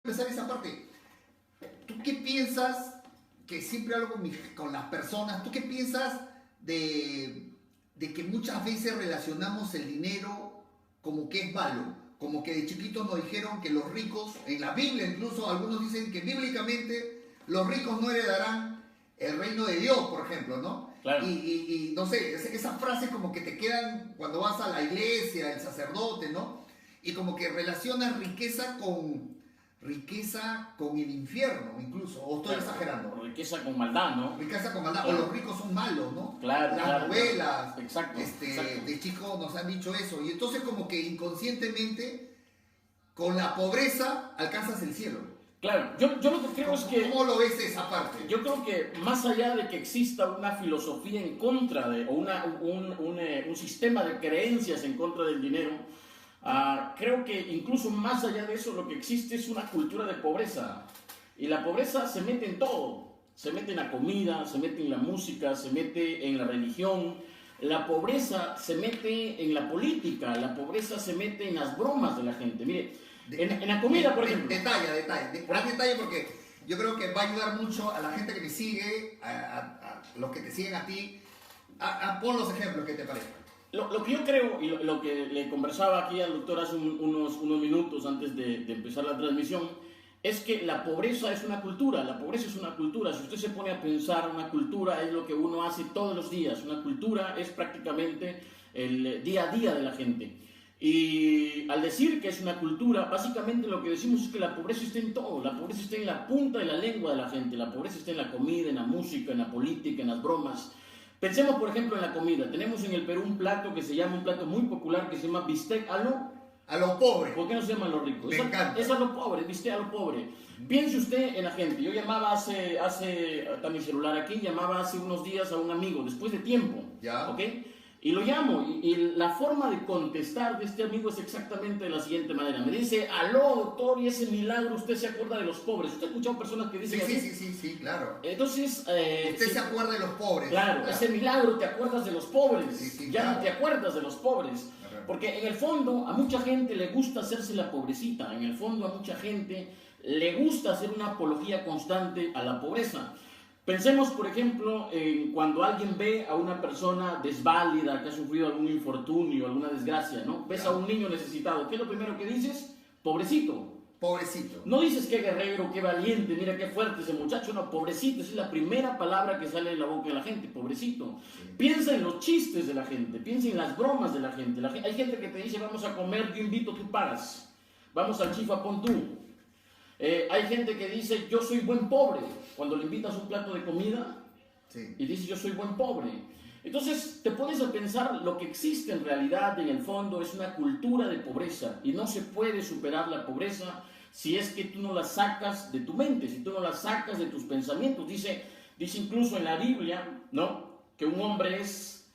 empezar esa parte. ¿Tú qué piensas, que siempre hablo con las personas, tú qué piensas de que muchas veces relacionamos el dinero como que es malo? Como que de chiquitos nos dijeron que los ricos, en la Biblia incluso, algunos dicen que bíblicamente los ricos no heredarán el reino de Dios, por ejemplo, ¿no? Claro. Y no sé, esas frases como que te quedan cuando vas a la iglesia, el sacerdote, ¿no? Y como que relacionas riqueza con el infierno, incluso, o estoy exagerando. Riqueza con maldad, ¿no? Riqueza con maldad, Claro. O los ricos son malos, ¿no? Claro, Las claro, novelas, claro. Exacto, exacto. de chicos nos han dicho eso, y entonces como que inconscientemente, con la pobreza, alcanzas el cielo. Claro, yo lo que creo es que... ¿Cómo lo ves esa parte? Yo creo que más allá de que exista una filosofía en contra de, o un sistema de creencias en contra del dinero, creo que incluso más allá de eso lo que existe es una cultura de pobreza. Y la pobreza se mete en todo. Se mete en la comida, se mete en la música, se mete en la religión. La pobreza se mete en la política, la pobreza se mete en las bromas de la gente. Mire, en la comida, por ejemplo. Detalle porque yo creo que va a ayudar mucho a la gente que me sigue, a los que te siguen a ti. Pon los ejemplos que te parezcan. Lo que yo creo, y lo que le conversaba aquí al doctor hace unos minutos antes de empezar la transmisión, es que la pobreza es una cultura. La pobreza es una cultura. Si usted se pone a pensar, una cultura es lo que uno hace todos los días. Una cultura es prácticamente el día a día de la gente. Y al decir que es una cultura, básicamente lo que decimos es que la pobreza está en todo. La pobreza está en la punta de la lengua de la gente. La pobreza está en la comida, en la música, en la política, en las bromas. Pensemos, por ejemplo, en la comida. Tenemos en el Perú un plato que se llama, un plato muy popular que se llama bistec a lo pobre. ¿Por qué no se llama a lo rico? Me encanta. Es a lo pobre, bistec a lo pobre. Piense usted en la gente. Yo llamaba está mi celular aquí, llamaba hace unos días a un amigo, después de tiempo. Ya. ¿Ok? Y lo llamo, y la forma de contestar de este amigo es exactamente de la siguiente manera. Me dice, aló doctor, y ese milagro, usted se acuerda de los pobres. ¿Usted ha escuchado personas que dicen así? Sí, claro. Entonces... usted se acuerda de los pobres. Claro, ese milagro, te acuerdas de los pobres. Sí, ya claro. no te acuerdas de los pobres. Porque en el fondo a mucha gente le gusta hacerse la pobrecita. En el fondo a mucha gente le gusta hacer una apología constante a la pobreza. Pensemos, por ejemplo, en cuando alguien ve a una persona desválida, que ha sufrido algún infortunio, alguna desgracia, ¿no? Ves a un niño necesitado. ¿Qué es lo primero que dices? Pobrecito. Pobrecito. No dices qué guerrero, qué valiente, mira qué fuerte ese muchacho. No, pobrecito. Esa es la primera palabra que sale de la boca de la gente, pobrecito. Sí. Piensa en los chistes de la gente, piensa en las bromas de la gente. Hay gente que te dice, vamos a comer, yo invito, tú pagas. Vamos al chifa, pon tú. Hay gente que dice, yo soy buen pobre, cuando le invitas un plato de comida, sí. Y dices, yo soy buen pobre. Entonces te pones a pensar, lo que existe en realidad, en el fondo, es una cultura de pobreza, y no se puede superar la pobreza si es que tú no la sacas de tu mente, si tú no la sacas de tus pensamientos. Dice incluso en la Biblia, ¿no?, que un hombre es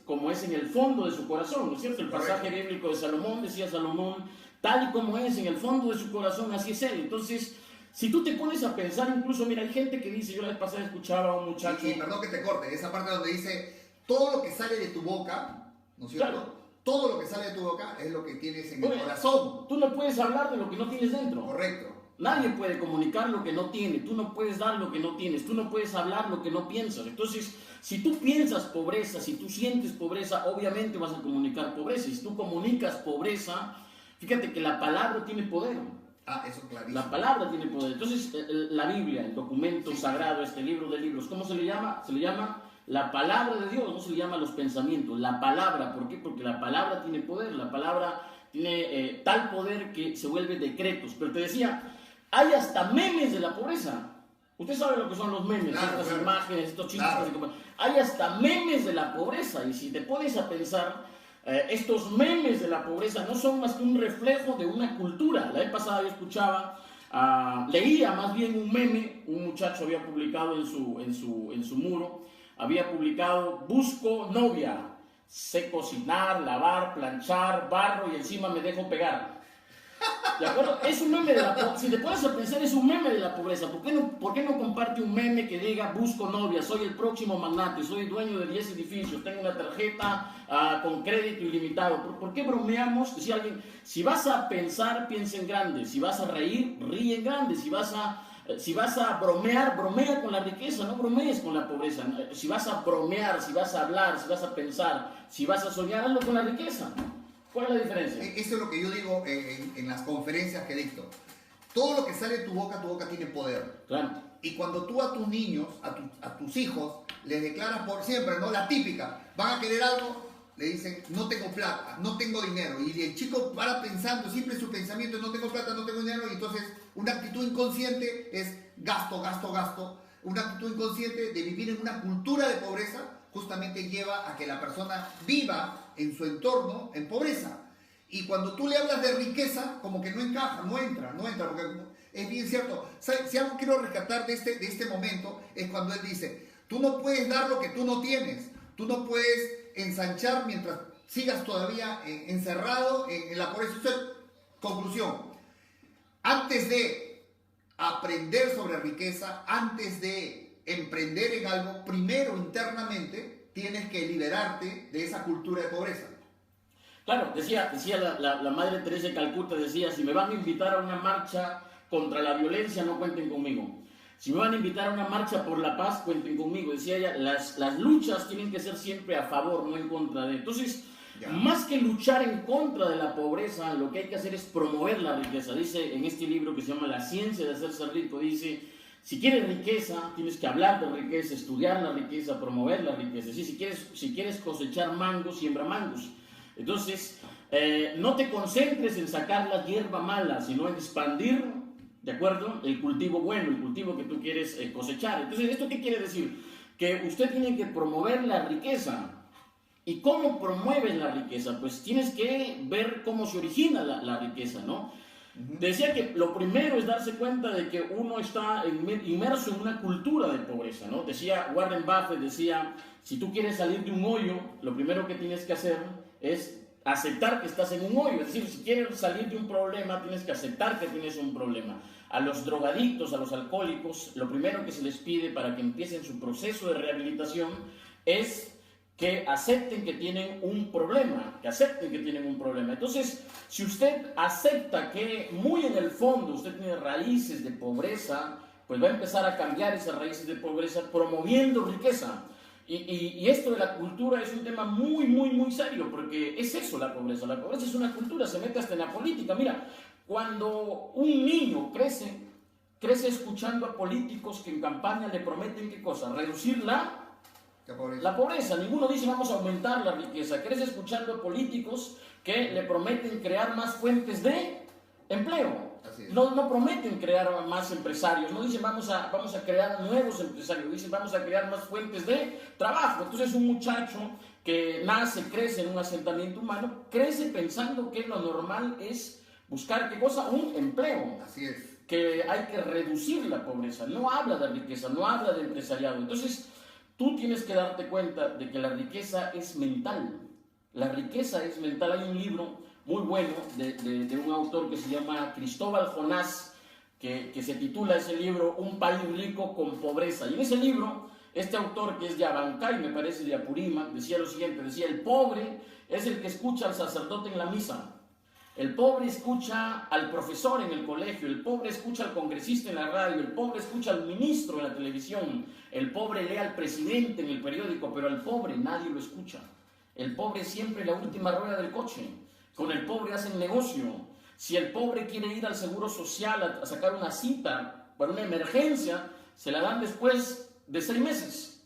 como es en el fondo de su corazón, ¿no es cierto? El pasaje bíblico de Salomón, decía Salomón, tal y como es en el fondo de su corazón, así es él. Entonces, si tú te pones a pensar, incluso, mira, hay gente que dice, yo la vez pasada escuchaba a un muchacho... Y perdón que te corte, esa parte donde dice, todo lo que sale de tu boca, ¿no es cierto? Claro. Todo lo que sale de tu boca es lo que tienes en el corazón. Tú no puedes hablar de lo que no tienes dentro. Correcto. Nadie puede comunicar lo que no tiene, tú no puedes dar lo que no tienes, tú no puedes hablar lo que no piensas. Entonces, si tú piensas pobreza, si tú sientes pobreza, obviamente vas a comunicar pobreza. Y si tú comunicas pobreza, fíjate que la palabra tiene poder. Eso clarísimo. La palabra tiene poder. Entonces, la Biblia, el documento sagrado, este libro de libros, ¿cómo se le llama? Se le llama la palabra de Dios, no se le llama los pensamientos. La palabra, ¿por qué? Porque la palabra tiene poder, la palabra tiene tal poder que se vuelve decretos. Pero te decía, hay hasta memes de la pobreza. Usted sabe lo que son los memes, claro, estas imágenes, estos chistes. Claro. Hay hasta memes de la pobreza, y si te pones a pensar, estos memes de la pobreza no son más que un reflejo de una cultura. La vez pasada yo escuchaba, leía más bien un meme, un muchacho había publicado en su muro, había publicado, busco novia, sé cocinar, lavar, planchar, barro y encima me dejo pegar. ¿De acuerdo? Es un meme de la pobreza. Si te pones a pensar, es un meme de la pobreza. ¿Por qué no comparte un meme que diga, busco novia, soy el próximo magnate, soy dueño de 10 edificios, tengo una tarjeta con crédito ilimitado? ¿Por qué bromeamos? Si vas a pensar, piensa en grande. Si vas a reír, ríe en grande. Si vas a bromear, bromea con la riqueza, no bromees con la pobreza. Si vas a bromear, si vas a hablar, si vas a pensar, si vas a soñar, hazlo con la riqueza. ¿Cuál es la diferencia? Eso es lo que yo digo en las conferencias que dicto. Todo lo que sale de tu boca tiene poder. Claro. Y cuando tú a tus niños, a tus hijos, les declaras por siempre, ¿no? La típica, van a querer algo, le dicen, no tengo plata, no tengo dinero. Y el chico para pensando, siempre su pensamiento es, no tengo plata, no tengo dinero. Y entonces, una actitud inconsciente es gasto, gasto, gasto. Una actitud inconsciente de vivir en una cultura de pobreza justamente lleva a que la persona viva en su entorno en pobreza. Y cuando tú le hablas de riqueza, como que no encaja, no entra, porque es bien cierto. Si algo quiero rescatar de este momento, es cuando él dice, tú no puedes dar lo que tú no tienes, tú no puedes ensanchar mientras sigas todavía encerrado en la pobreza. Entonces, conclusión, antes de aprender sobre riqueza, antes de emprender en algo, primero internamente tienes que liberarte de esa cultura de pobreza. Claro, decía la Madre Teresa de Calcuta, decía, si me van a invitar a una marcha contra la violencia, no cuenten conmigo. Si me van a invitar a una marcha por la paz, cuenten conmigo. Decía ella, las luchas tienen que ser siempre a favor, no en contra de. Entonces, más que luchar en contra de la pobreza, lo que hay que hacer es promover la riqueza. Dice en este libro que se llama La ciencia de hacerse rico, dice, si quieres riqueza, tienes que hablar de riqueza, estudiar la riqueza, promover la riqueza. ¿Sí? Si quieres cosechar mangos, siembra mangos. Entonces, no te concentres en sacar la hierba mala, sino en expandir, ¿de acuerdo?, el cultivo bueno, el cultivo que tú quieres cosechar. Entonces, ¿esto qué quiere decir? Que usted tiene que promover la riqueza. ¿Y cómo promueves la riqueza? Pues tienes que ver cómo se origina la riqueza, ¿no? Decía que lo primero es darse cuenta de que uno está inmerso en una cultura de pobreza, ¿no? Decía Warren Buffett, decía, si tú quieres salir de un hoyo, lo primero que tienes que hacer es aceptar que estás en un hoyo. Es decir, si quieres salir de un problema, tienes que aceptar que tienes un problema. A los drogadictos, a los alcohólicos, lo primero que se les pide para que empiecen su proceso de rehabilitación es que acepten que tienen un problema, Entonces, si usted acepta que muy en el fondo usted tiene raíces de pobreza, pues va a empezar a cambiar esas raíces de pobreza promoviendo riqueza. Y esto de la cultura es un tema muy, muy, muy serio, porque es eso la pobreza. La pobreza es una cultura, se mete hasta en la política. Mira, cuando un niño crece escuchando a políticos que en campaña le prometen, ¿qué cosa? Reducir la pobreza. Ninguno dice vamos a aumentar la riqueza. Crece escuchando a políticos que le prometen crear más fuentes de empleo. No prometen crear más empresarios, no dicen vamos a crear nuevos empresarios, dicen vamos a crear más fuentes de trabajo. Entonces un muchacho que crece en un asentamiento humano, crece pensando que lo normal es buscar, ¿qué cosa? Un empleo. Así es. Que hay que reducir la pobreza, no habla de riqueza, no habla de empresariado. Entonces tú tienes que darte cuenta de que la riqueza es mental. La riqueza es mental. Hay un libro muy bueno de un autor que se llama Cristóbal Jonás, que se titula ese libro Un país rico con pobreza. Y en ese libro, este autor, que es de Abancay, me parece de Apurímac, decía lo siguiente, decía, el pobre es el que escucha al sacerdote en la misa, el pobre escucha al profesor en el colegio, el pobre escucha al congresista en la radio, el pobre escucha al ministro en la televisión, el pobre lee al presidente en el periódico, pero al pobre nadie lo escucha. El pobre es siempre la última rueda del coche. Con el pobre hacen negocio. Si el pobre quiere ir al seguro social a sacar una cita para una emergencia, se la dan después de 6 meses.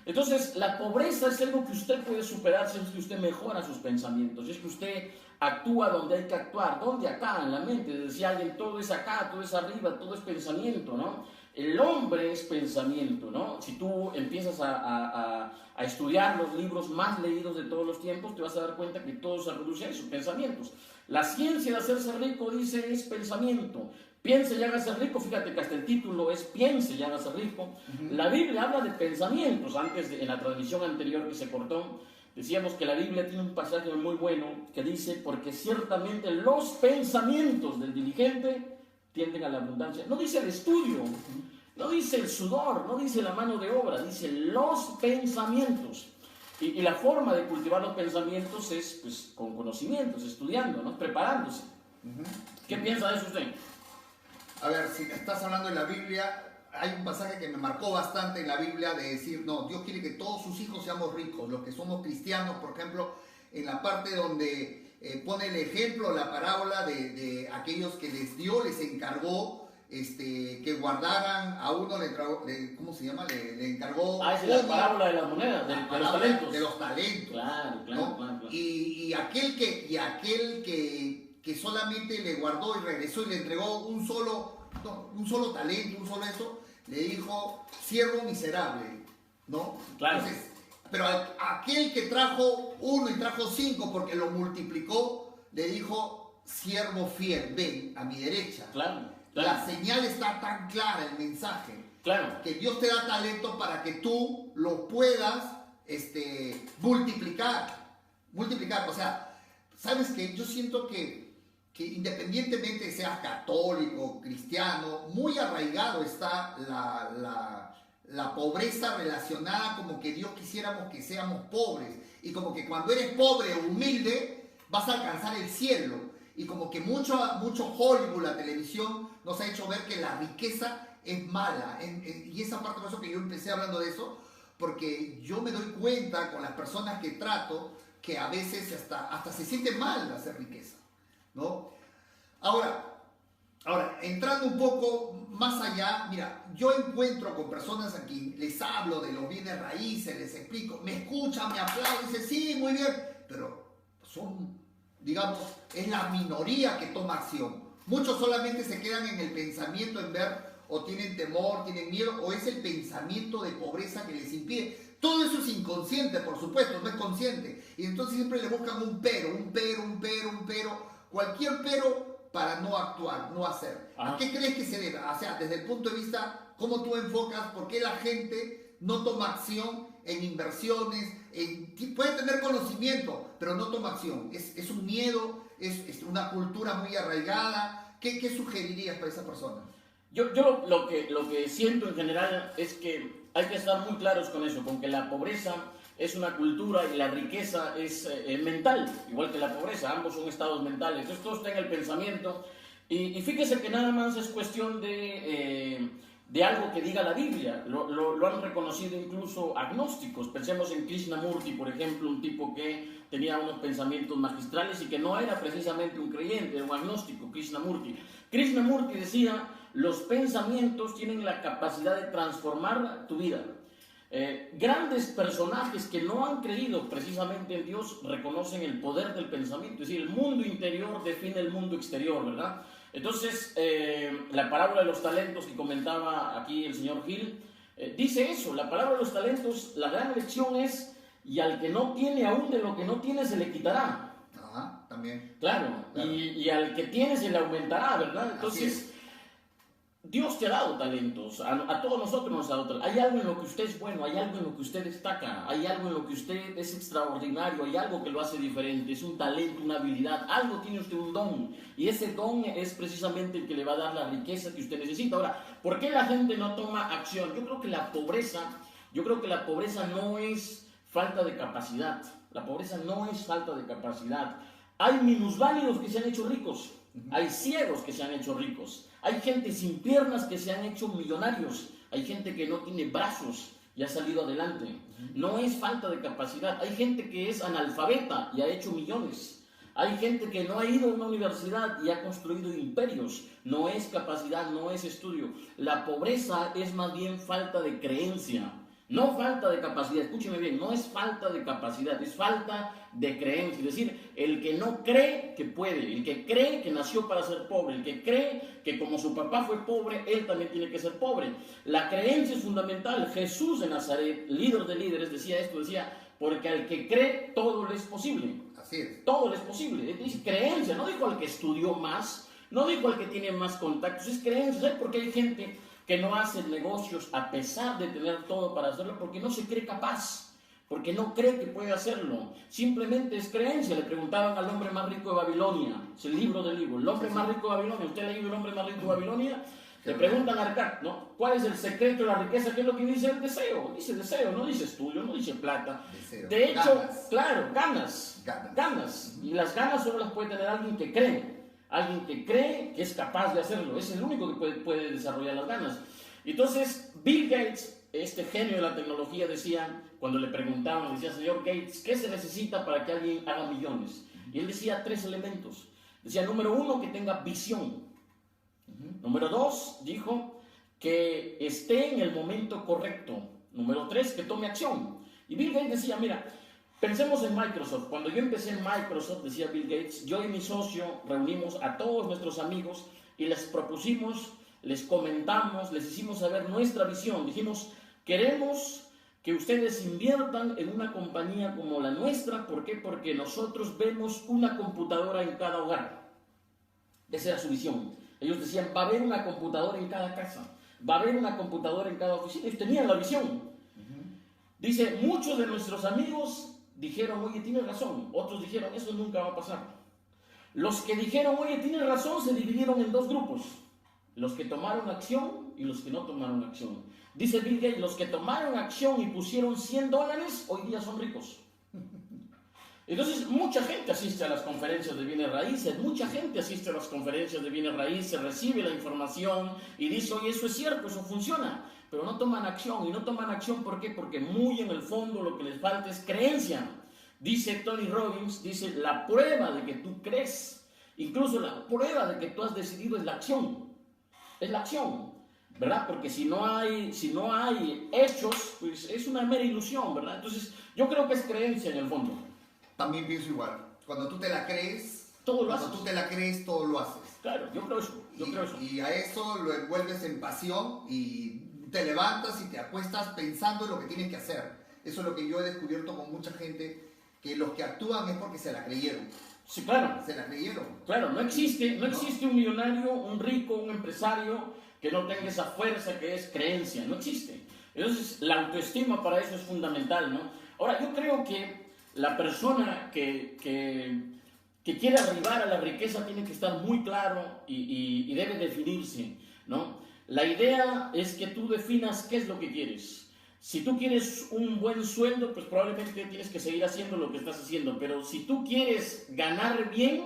Entonces, la pobreza es algo que usted puede superar si es que usted mejora sus pensamientos, si es que usted actúa donde hay que actuar. ¿Dónde? Acá, en la mente. Decía alguien, todo es acá, todo es arriba, todo es pensamiento, ¿no? El hombre es pensamiento, ¿no? Si tú empiezas a estudiar los libros más leídos de todos los tiempos, te vas a dar cuenta que todo se reduce a eso, pensamientos. La ciencia de hacerse rico, dice, es pensamiento. Piense y hágase rico, fíjate que hasta el título es Piense y hágase rico. La Biblia habla de pensamientos. En la transmisión anterior que se cortó, Decíamos que la Biblia tiene un pasaje muy bueno que dice, porque ciertamente los pensamientos del diligente tienden a la abundancia. No dice el estudio, no dice el sudor, no dice la mano de obra, dice los pensamientos. Y la forma de cultivar los pensamientos es pues, con conocimientos, estudiando, ¿no? Preparándose. ¿Qué piensa de eso usted? A ver, si estás hablando de la Biblia, hay un pasaje que me marcó bastante en la Biblia de decir, no, Dios quiere que todos sus hijos seamos ricos, los que somos cristianos, por ejemplo, en la parte donde pone el ejemplo, la parábola de aquellos que les encargó que guardaran, a uno ¿cómo se llama? Le encargó... Ah, esa es la parábola de las monedas, de los talentos. De los talentos. Claro, ¿no? claro. Y aquel que solamente le guardó y regresó y le entregó un solo talento, un solo eso, le dijo, siervo miserable, ¿no? Claro. Entonces, pero aquel que trajo uno y trajo 5 porque lo multiplicó, le dijo, siervo fiel, ven a mi derecha. Claro. La señal está tan clara, el mensaje, claro, que Dios te da talento para que tú lo puedas multiplicar. O sea, ¿sabes qué? Yo siento que independientemente seas católico, cristiano, muy arraigado está la pobreza relacionada como que Dios quisiéramos que seamos pobres. Y como que cuando eres pobre o humilde, vas a alcanzar el cielo. Y como que mucho Hollywood, la televisión, nos ha hecho ver que la riqueza es mala. Y esa parte, por eso que yo empecé hablando de eso, porque yo me doy cuenta con las personas que trato que a veces hasta se siente mal hacer riqueza, ¿no? Ahora, entrando un poco más allá, mira, yo encuentro con personas aquí, les hablo de los bienes raíces, les explico, me escuchan, me aplauden, dicen, sí, muy bien, pero son, digamos, es la minoría que toma acción. Muchos solamente se quedan en el pensamiento, en ver, o tienen temor, tienen miedo, o es el pensamiento de pobreza que les impide. Todo eso es inconsciente, por supuesto, no es consciente. Y entonces siempre le buscan un pero, cualquier pero para no actuar, no hacer. ¿A qué crees que se debe? O sea, desde el punto de vista, cómo tú enfocas, por qué la gente no toma acción en inversiones, puede tener conocimiento, pero no toma acción. Es un miedo, es una cultura muy arraigada. ¿Qué sugerirías para esa persona? Yo lo que siento en general es que hay que estar muy claros con eso, con que la pobreza es una cultura y la riqueza es mental, igual que la pobreza, ambos son estados mentales. Entonces todo está en el pensamiento y fíjese que nada más es cuestión de algo que diga la Biblia. Lo han reconocido incluso agnósticos. Pensemos en Krishnamurti, por ejemplo, un tipo que tenía unos pensamientos magistrales y que no era precisamente un creyente, era un agnóstico, Krishnamurti. Krishnamurti decía, los pensamientos tienen la capacidad de transformar tu vida. Grandes personajes que no han creído precisamente en Dios reconocen el poder del pensamiento, es decir, el mundo interior define el mundo exterior, ¿verdad? Entonces, la parábola de los talentos que comentaba aquí el señor Gil, dice eso, la parábola de los talentos, la gran lección es, y al que no tiene aún de lo que no tiene se le quitará. Ajá, también. Claro. Y al que tiene se le aumentará, ¿verdad? Entonces, Dios te ha dado talentos, a todos nosotros nos ha dado talentos. Hay algo en lo que usted es bueno, hay algo en lo que usted destaca, hay algo en lo que usted es extraordinario, hay algo que lo hace diferente, es un talento, una habilidad, algo tiene usted un don, y ese don es precisamente el que le va a dar la riqueza que usted necesita. Ahora, ¿por qué la gente no toma acción? Yo creo que la pobreza no es falta de capacidad, la pobreza no es falta de capacidad. Hay minusválidos que se han hecho ricos, hay ciegos que se han hecho ricos, hay gente sin piernas que se han hecho millonarios, hay gente que no tiene brazos y ha salido adelante. No es falta de capacidad, hay gente que es analfabeta y ha hecho millones. Hay gente que no ha ido a una universidad y ha construido imperios. No es capacidad, no es estudio. La pobreza es más bien falta de creencia. No falta de capacidad, escúcheme bien, no es falta de capacidad, es falta de creencia. Es decir, el que no cree que puede, el que cree que nació para ser pobre, el que cree que como su papá fue pobre, él también tiene que ser pobre. La creencia es fundamental. Jesús de Nazaret, líder de líderes, decía esto, decía, porque al que cree todo le es posible. Así es. Todo le es posible. Dice creencia, no dijo al que estudió más, no dijo al que tiene más contactos, es creencia. ¿Sabes por qué hay gente que no hace negocios a pesar de tener todo para hacerlo? Porque no se cree capaz. porque no cree que puede hacerlo. Simplemente es creencia. Le preguntaban al hombre más rico de Babilonia, es el libro del libro, el hombre más rico de Babilonia. ¿Usted ha leído el hombre más rico de Babilonia? Le preguntan a Arcad, ¿no? ¿Cuál es el secreto de la riqueza? ¿Qué es lo que dice el deseo? Dice deseo, no dice estudio, no dice plata. Deseo. De hecho, Ganas. claro, ganas. Y las ganas solo las puede tener alguien que cree. Alguien que cree que es capaz de hacerlo. Es el único que puede desarrollar las ganas. Entonces, Bill Gates, este genio de la tecnología, decía, cuando le preguntaban, decía, señor Gates, ¿qué se necesita para que alguien haga millones? Y él decía 3 elementos. Decía, número 1, que tenga visión. Número 2, dijo, que esté en el momento correcto. Número 3, que tome acción. Y Bill Gates decía, mira, pensemos en Microsoft. Cuando yo empecé en Microsoft, decía Bill Gates, yo y mi socio reunimos a todos nuestros amigos y les propusimos, les comentamos, les hicimos saber nuestra visión. Dijimos, queremos que ustedes inviertan en una compañía como la nuestra. ¿Por qué? Porque nosotros vemos una computadora en cada hogar. Esa era su visión. Ellos decían, va a haber una computadora en cada casa, va a haber una computadora en cada oficina. Ellos tenían la visión. Dice, muchos de nuestros amigos dijeron, oye, tienes razón. Otros dijeron, eso nunca va a pasar. Los que dijeron, oye, tienes razón, se dividieron en 2 grupos. Los que tomaron acción y los que no tomaron acción. Dice Bill Gates, los que tomaron acción y pusieron $100, hoy día son ricos. Entonces, mucha gente asiste a las conferencias de bienes raíces, mucha gente asiste a las conferencias de bienes raíces, recibe la información y dice, oye, eso es cierto, eso funciona, pero no toman acción. Y no toman acción, ¿por qué? Porque muy en el fondo lo que les falta es creencia. Dice Tony Robbins, dice, la prueba de que tú crees, incluso la prueba de que tú has decidido es la acción. Es la acción, ¿verdad? Porque si no hay hechos, pues es una mera ilusión, ¿verdad? Entonces, yo creo que es creencia en el fondo. También pienso igual. Cuando tú te la crees, todo lo haces. Cuando tú te la crees, todo lo haces. Claro, yo creo eso. Y a eso lo envuelves en pasión y te levantas y te acuestas pensando en lo que tienes que hacer. Eso es lo que yo he descubierto con mucha gente, que los que actúan es porque se la creyeron. Sí, claro. Se la creyeron. Claro, no existe un millonario, un rico, un empresario que no tenga esa fuerza que es creencia. No existe. Entonces, la autoestima para eso es fundamental, ¿no? Ahora, yo creo que la persona que quiere arribar a la riqueza tiene que estar muy claro y debe definirse, ¿no? La idea es que tú definas qué es lo que quieres. Si tú quieres un buen sueldo, pues probablemente tienes que seguir haciendo lo que estás haciendo. Pero si tú quieres ganar bien,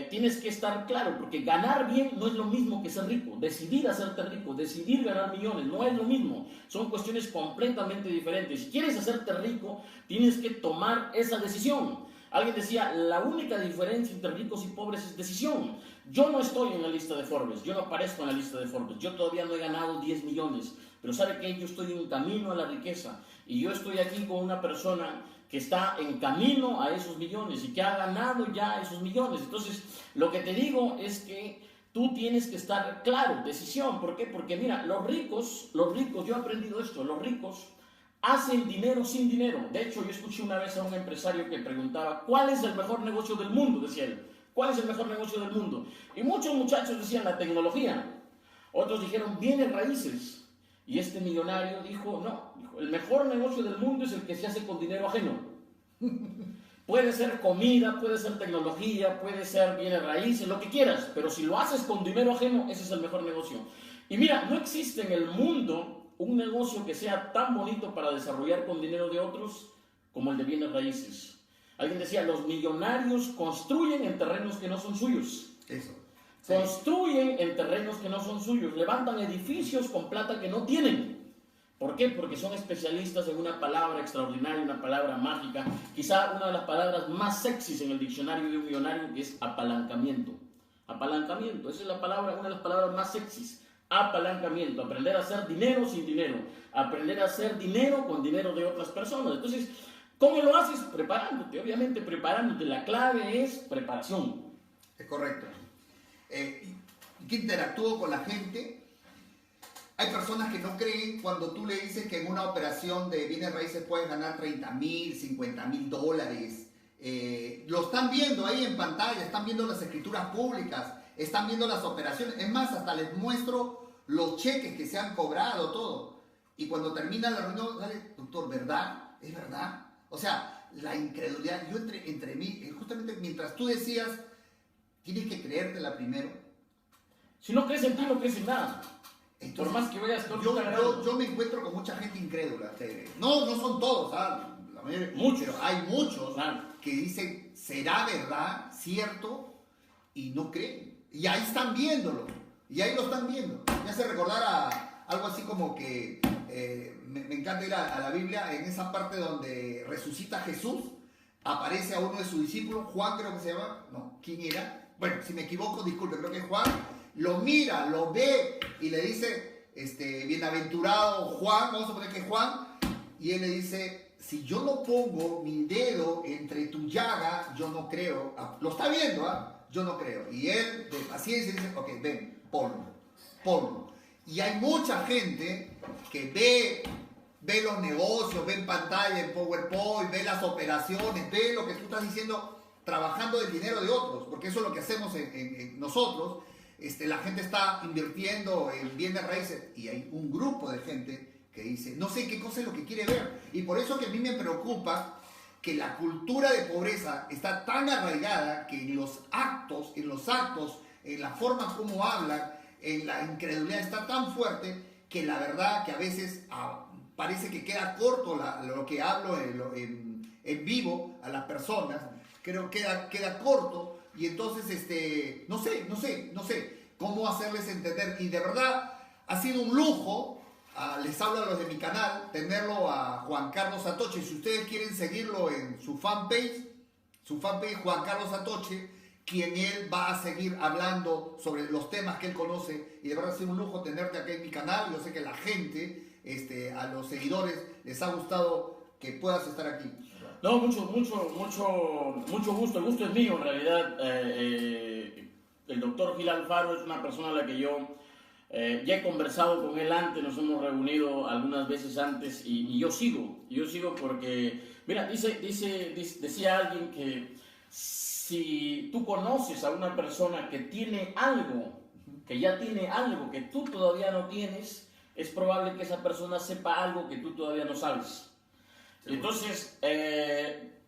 tienes que estar claro, porque ganar bien no es lo mismo que ser rico. Decidir hacerte rico, decidir ganar millones, no es lo mismo. Son cuestiones completamente diferentes. Si quieres hacerte rico, tienes que tomar esa decisión. Alguien decía, la única diferencia entre ricos y pobres es decisión. Yo no estoy en la lista de Forbes, yo no aparezco en la lista de Forbes, yo todavía no he ganado 10 millones, pero ¿sabe qué? Yo estoy en camino a la riqueza y yo estoy aquí con una persona que está en camino a esos millones y que ha ganado ya esos millones. Entonces, lo que te digo es que tú tienes que estar claro, decisión. ¿Por qué? Porque mira, los ricos, yo he aprendido esto, los ricos hacen dinero sin dinero. De hecho, yo escuché una vez a un empresario que preguntaba, ¿cuál es el mejor negocio del mundo? Decía él, ¿cuál es el mejor negocio del mundo? Y muchos muchachos decían la tecnología, otros dijeron bienes raíces. Y este millonario dijo, no, el mejor negocio del mundo es el que se hace con dinero ajeno. Puede ser comida, puede ser tecnología, puede ser bienes raíces, lo que quieras, pero si lo haces con dinero ajeno, ese es el mejor negocio. Y mira, no existe en el mundo un negocio que sea tan bonito para desarrollar con dinero de otros como el de bienes raíces. Alguien decía, los millonarios construyen en terrenos que no son suyos. Eso. Sí. Construyen en terrenos que no son suyos, levantan edificios con plata que no tienen. ¿Por qué? Porque son especialistas en una palabra extraordinaria, una palabra mágica, quizá una de las palabras más sexys en el diccionario de un millonario, que es apalancamiento. Apalancamiento, esa es la palabra, una de las palabras más sexys. Apalancamiento, aprender a hacer dinero sin dinero, aprender a hacer dinero con dinero de otras personas. Entonces, ¿cómo lo haces? Preparándote, obviamente preparándote. La clave es preparación. Es correcto. Que interactúo con la gente. Hay personas que no creen cuando tú le dices que en una operación de bienes raíces puedes ganar 30,000, 50,000 dólares. Lo están viendo ahí en pantalla, están viendo las escrituras públicas, están viendo las operaciones. Es más, hasta les muestro los cheques que se han cobrado, todo. Y cuando termina la reunión, sale, doctor, ¿verdad? ¿Es verdad? O sea, la incredulidad, yo entre mí, justamente mientras tú decías, tienes que creértela primero. Si no crees en ti, no crees en nada. Entonces, por más que veas todo yo me encuentro con mucha gente incrédula. No son todos, ¿ah? La mayoría, muchos. Pero hay muchos claro. que dicen, ¿será verdad, cierto? Y no creen. Y ahí están viéndolo. Y ahí lo están viendo. Me hace recordar a algo así como que me encanta ir a la Biblia, en esa parte donde resucita Jesús, aparece a uno de sus discípulos, Juan creo que se llama, no, ¿quién era? Bueno, si me equivoco, disculpe, creo que es Juan. Lo mira, lo ve y le dice, bienaventurado Juan, vamos a poner que es Juan, y él le dice, si yo no pongo mi dedo entre tu llaga, yo no creo. Lo está viendo, ¿ah? Yo no creo. Y él, de paciencia, dice, ok, ven, ponlo. Y hay mucha gente que ve los negocios, ve en pantalla, en PowerPoint, ve las operaciones, ve lo que tú estás diciendo, trabajando del dinero de otros, porque eso es lo que hacemos en nosotros. La gente está invirtiendo en bienes raíces y hay un grupo de gente que dice, no sé qué cosa es lo que quiere ver. Y por eso que a mí me preocupa que la cultura de pobreza está tan arraigada que en los actos, en la forma como hablan, en la incredulidad está tan fuerte que la verdad que a veces parece que queda corto lo que hablo en vivo a las personas, creo que queda corto. Y entonces, no sé cómo hacerles entender. Y de verdad, ha sido un lujo, les hablo a los de mi canal, tenerlo a Juan Carlos Atoche. Si ustedes quieren seguirlo en su fanpage Juan Carlos Atoche, quien él va a seguir hablando sobre los temas que él conoce. Y de verdad ha sido un lujo tenerte acá en mi canal. Yo sé que la gente, a los seguidores, les ha gustado que puedas estar aquí. No, mucho gusto. El gusto es mío, en realidad. El doctor Gil Alfaro es una persona a la que yo ya he conversado con él antes, nos hemos reunido algunas veces antes y yo sigo porque, mira, decía alguien que si tú conoces a una persona que tiene algo, que ya tiene algo que tú todavía no tienes, es probable que esa persona sepa algo que tú todavía no sabes. Entonces,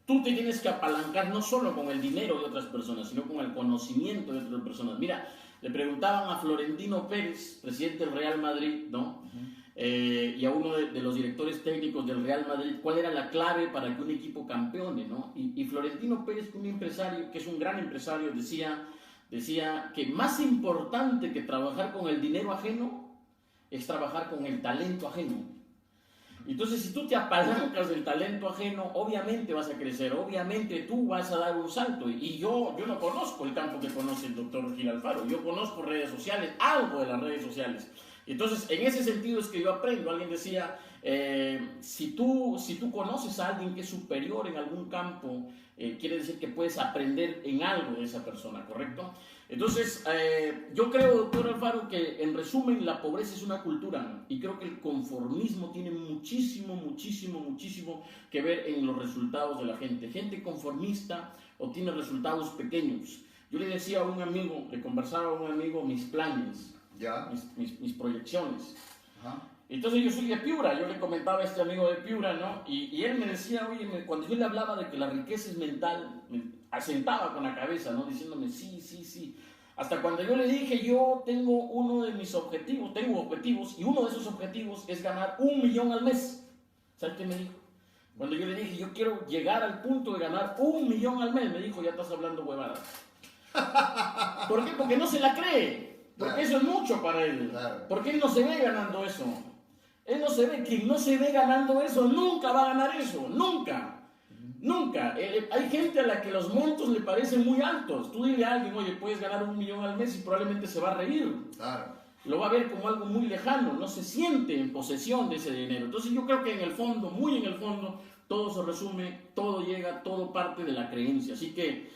tú te tienes que apalancar no solo con el dinero de otras personas, sino con el conocimiento de otras personas. Mira, le preguntaban a Florentino Pérez, presidente del Real Madrid, ¿no? Y a uno de los directores técnicos del Real Madrid, cuál era la clave para que un equipo campeone, ¿no? Y Florentino Pérez, un empresario, que es un gran empresario, decía que más importante que trabajar con el dinero ajeno es trabajar con el talento ajeno. Entonces, si tú te apalancas del talento ajeno, obviamente vas a crecer, obviamente tú vas a dar un salto. Y yo no conozco el campo que conoce el doctor Gil Alfaro, yo conozco redes sociales, algo de las redes sociales. Entonces, en ese sentido es que yo aprendo. Alguien decía, si tú conoces a alguien que es superior en algún campo, quiere decir que puedes aprender en algo de esa persona, ¿correcto? Entonces, yo creo, doctor Alfaro, que en resumen la pobreza es una cultura y creo que el conformismo tiene muchísimo que ver en los resultados de la gente. Gente conformista obtiene resultados pequeños. Yo le decía a un amigo, le conversaba a un amigo mis planes, ¿ya? mis proyecciones. Ajá. Entonces yo soy de Piura, yo le comentaba a este amigo de Piura, ¿no? Y él me decía, oye, cuando yo le hablaba de que la riqueza es mental, me asentaba con la cabeza, ¿no? Diciéndome, sí. Hasta cuando yo le dije, yo tengo uno de mis objetivos, tengo objetivos, y uno de esos objetivos es ganar 1 millón al mes. ¿Sabes qué me dijo? Cuando yo le dije, yo quiero llegar al punto de ganar 1 millón al mes, me dijo, ya estás hablando huevadas. ¿Por qué? Porque no se la cree. Porque claro, eso es mucho para él. Claro. Porque él no se ve ganando eso. Él no se ve, quien no se ve ganando eso, nunca va a ganar eso. Nunca. Hay gente a la que los montos le parecen muy altos. Tú dile a alguien, oye, puedes ganar 1 millón al mes y probablemente se va a reír. Claro. Lo va a ver como algo muy lejano. No se siente en posesión de ese dinero. Entonces yo creo que en el fondo, muy en el fondo, todo se resume, todo llega, todo parte de la creencia. Así que